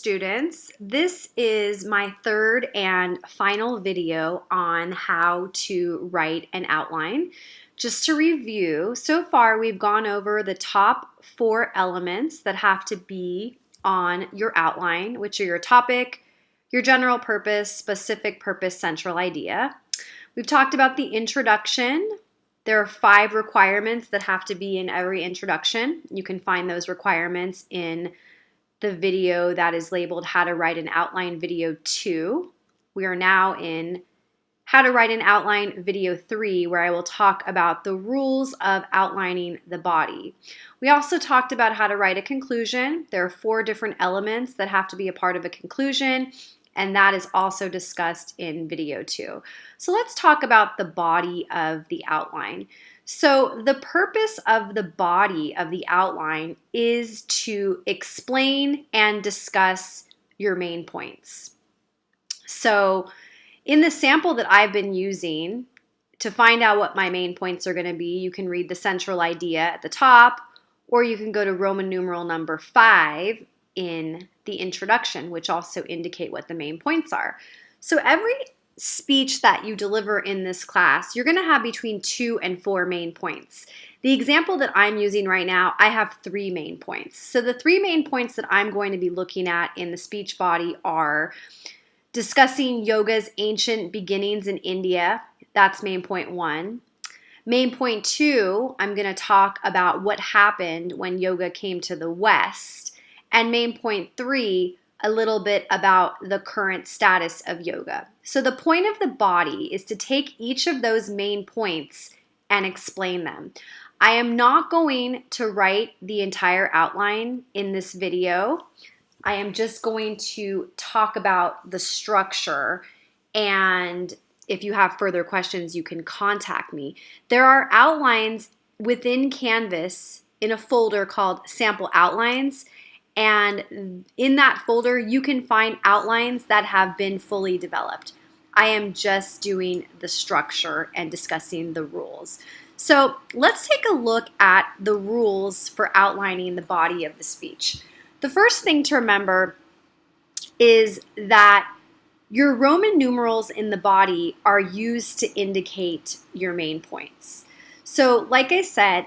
students. This is my third and final video on how to write an outline. Just to review, so far we've gone over the top 4 elements that have to be on your outline, which are your topic, your general purpose, specific purpose, central idea. We've talked about the introduction. There are 5 requirements that have to be in every introduction. You can find those requirements in the video that is labeled How to Write an Outline Video 2. We are now in How to Write an Outline Video 3, where I will talk about the rules of outlining the body. We also talked about how to write a conclusion. There are 4 different elements that have to be a part of a conclusion, and that is also discussed in video 2. So let's talk about the body of the outline. So the purpose of the body of the outline is to explain and discuss your main points. So in the sample that I've been using, to find out what my main points are going to be, you can read the central idea at the top, or you can go to Roman numeral number 5 in the introduction, which also indicate what the main points are. So every speech that you deliver in this class, you're going to have between 2 and 4 main points. The example that I'm using right now, I have 3 main points. So the 3 main points that I'm going to be looking at in the speech body are discussing yoga's ancient beginnings in India. That's main point 1. Main point 2, I'm going to talk about what happened when yoga came to the West. And main point 3, a little bit about the current status of yoga. So the point of the body is to take each of those main points and explain them. I am not going to write the entire outline in this video. I am just going to talk about the structure, and if you have further questions, you can contact me. There are outlines within Canvas in a folder called Sample Outlines, and in that folder, you can find outlines that have been fully developed. I am just doing the structure and discussing the rules. So let's take a look at the rules for outlining the body of the speech. The first thing to remember is that your Roman numerals in the body are used to indicate your main points. So like I said,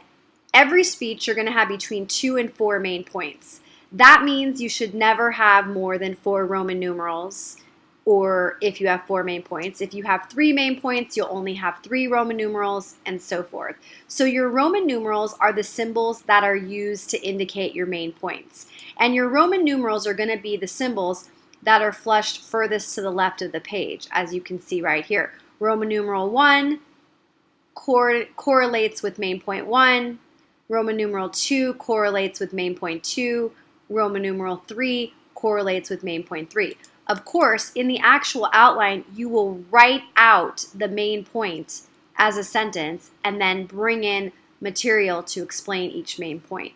every speech you're going to have between 2 and 4 main points. That means you should never have more than 4 Roman numerals, or if you have 4 main points. If you have 3 main points, you'll only have 3 Roman numerals, and so forth. So your Roman numerals are the symbols that are used to indicate your main points. And your Roman numerals are going to be the symbols that are flushed furthest to the left of the page, as you can see right here. Roman numeral 1 correlates with main point 1. Roman numeral 2 correlates with main point 2. Roman numeral 3 correlates with main point 3. Of course, in the actual outline, you will write out the main point as a sentence and then bring in material to explain each main point.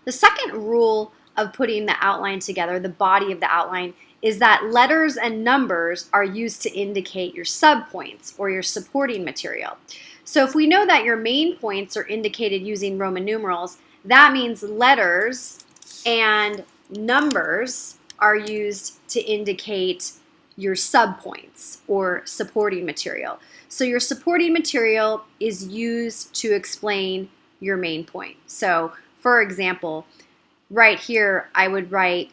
The second rule of putting the outline together, the body of the outline, is that letters and numbers are used to indicate your subpoints or your supporting material. So if we know that your main points are indicated using Roman numerals, that means letters and numbers are used to indicate your subpoints or supporting material. So your supporting material is used to explain your main point. So for example, right here I would write,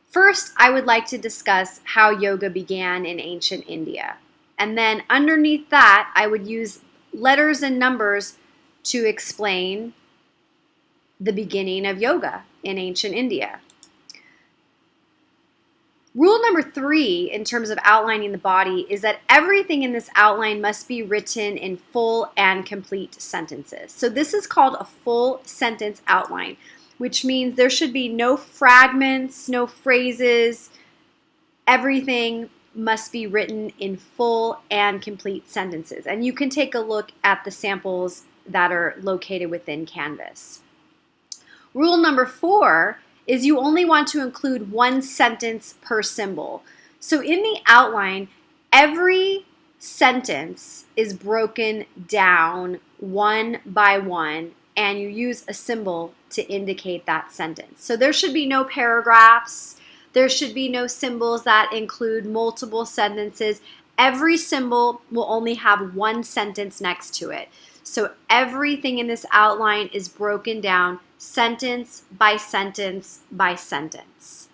first I would like to discuss how yoga began in ancient India. And then underneath that I would use letters and numbers to explain the beginning of yoga in ancient India. Rule number 3 in terms of outlining the body is that everything in this outline must be written in full and complete sentences. So this is called a full sentence outline, which means there should be no fragments, no phrases. Everything must be written in full and complete sentences. And you can take a look at the samples that are located within Canvas. Rule number 4 is you only want to include 1 sentence per symbol. So in the outline, every sentence is broken down one by one, and you use a symbol to indicate that sentence. So there should be no paragraphs. There should be no symbols that include multiple sentences. Every symbol will only have one sentence next to it. So everything in this outline is broken down sentence by sentence by sentence.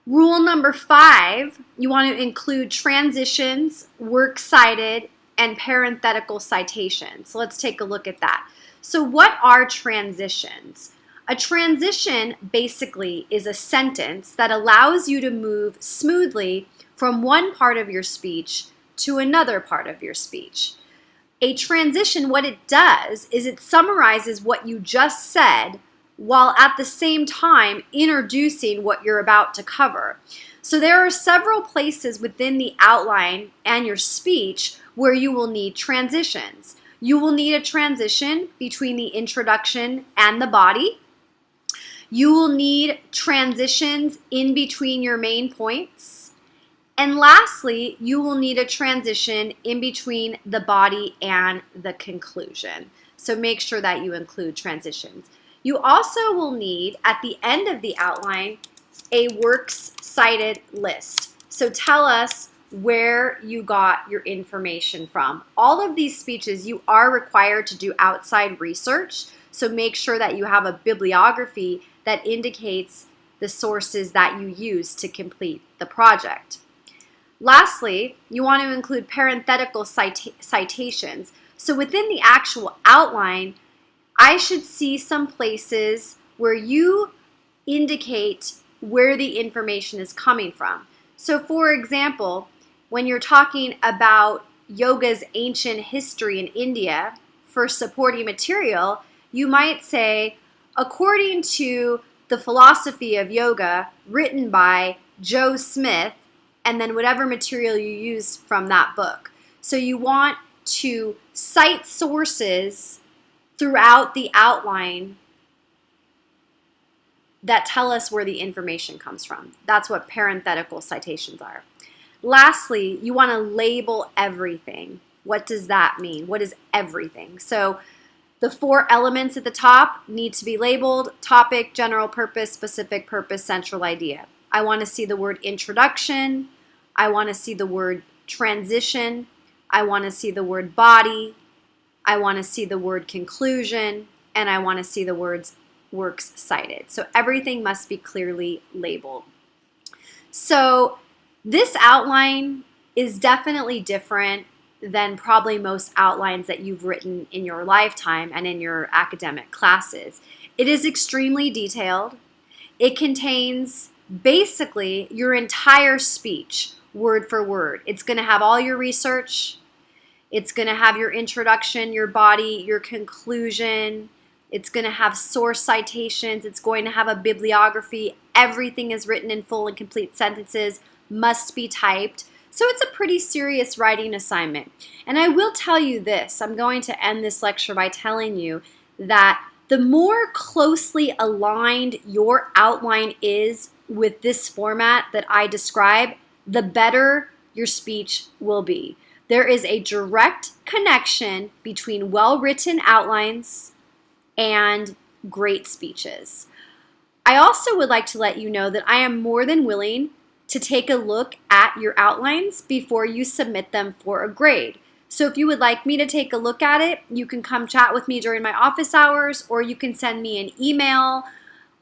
Rule number 5, you want to include transitions, works cited, and parenthetical citations. So let's take a look at that. So what are transitions? A transition basically is a sentence that allows you to move smoothly from one part of your speech to another part of your speech. A transition, what it does is it summarizes what you just said while at the same time introducing what you're about to cover. So there are several places within the outline and your speech where you will need transitions. You will need a transition between the introduction and the body. You will need transitions in between your main points. And lastly, you will need a transition in between the body and the conclusion. So make sure that you include transitions. You also will need, at the end of the outline, a works cited list. So tell us where you got your information from. All of these speeches, you are required to do outside research. So make sure that you have a bibliography that indicates the sources that you use to complete the project. Lastly, you want to include parenthetical citations. So within the actual outline, I should see some places where you indicate where the information is coming from. So for example, when you're talking about yoga's ancient history in India for supporting material, you might say, according to the philosophy of yoga written by Joe Smith, and then whatever material you use from that book. So you want to cite sources throughout the outline that tell us where the information comes from. That's what parenthetical citations are. Lastly, you want to label everything. What does that mean? What is everything? So the 4 elements at the top need to be labeled: topic, general purpose, specific purpose, central idea. I want to see the word introduction. I want to see the word transition. I want to see the word body. I want to see the word conclusion. And I want to see the words works cited. So everything must be clearly labeled. So this outline is definitely different than probably most outlines that you've written in your lifetime and in your academic classes. It is extremely detailed. It contains basically your entire speech, word for word. It's going to have all your research. It's going to have your introduction, your body, your conclusion. It's going to have source citations. It's going to have a bibliography. Everything is written in full and complete sentences, must be typed. So it's a pretty serious writing assignment. And I will tell you this, I'm going to end this lecture by telling you that the more closely aligned your outline is with this format that I describe, the better your speech will be. There is a direct connection between well-written outlines and great speeches. I also would like to let you know that I am more than willing to take a look at your outlines before you submit them for a grade. So if you would like me to take a look at it, you can come chat with me during my office hours, or you can send me an email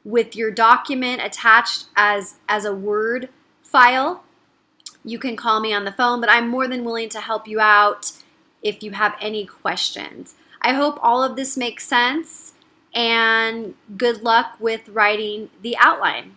with your document attached as a Word file. You can call me on the phone, but I'm more than willing to help you out if you have any questions. I hope all of this makes sense, and good luck with writing the outline.